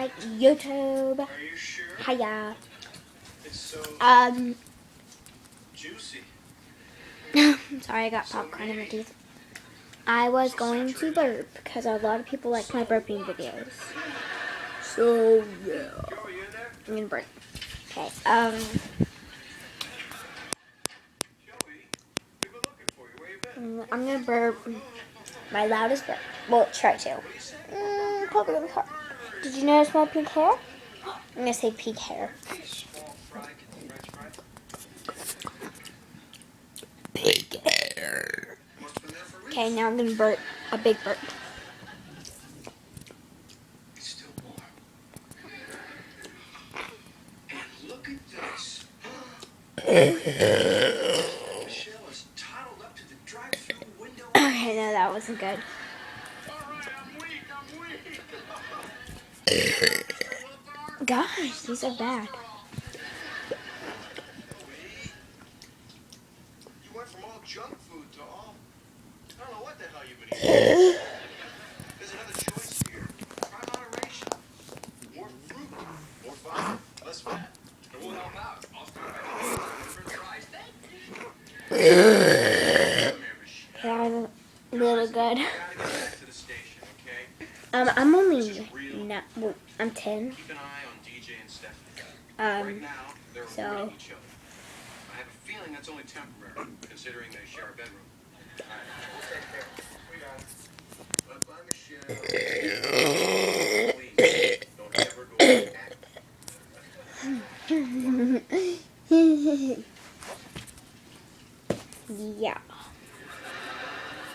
my YouTube. Are you sure? Hiya. It's so juicy. Sorry, I got popcorn in my teeth. I was going to burp because a lot of people like my burping videos. So yeah, Joe, are you in there? I'm gonna burp. Okay. Joey, we've been looking for you. Where you been? I'm gonna burp my loudest burp. Well, try to. Probably gonna car. Did you notice my pink hair? I'm gonna say pink hair. Small fry, get the French fry. Pink hair. Must have been there for Okay, now I'm gonna burp a big burp. It's still warm. And look at this. Michelle is toddled up to the drive-thru window. Okay, no, that wasn't good. Alright, I'm weak. Gosh, these are bad. You went from all junk food to all... I don't know what the hell you've been eating. There's another choice here. Try moderation. More fruit, more fiber, less fat. It will help out. I'll start having different fries. Come here, Michelle. They are really good. We gotta get back to the station, okay? I'm only not. Well, I'm 10. Keep an eye on DJ and Stephanie. Um, Right now, they're so- avoiding each other. I have a feeling that's only temporary, considering they share a bedroom. All right, we'll take care.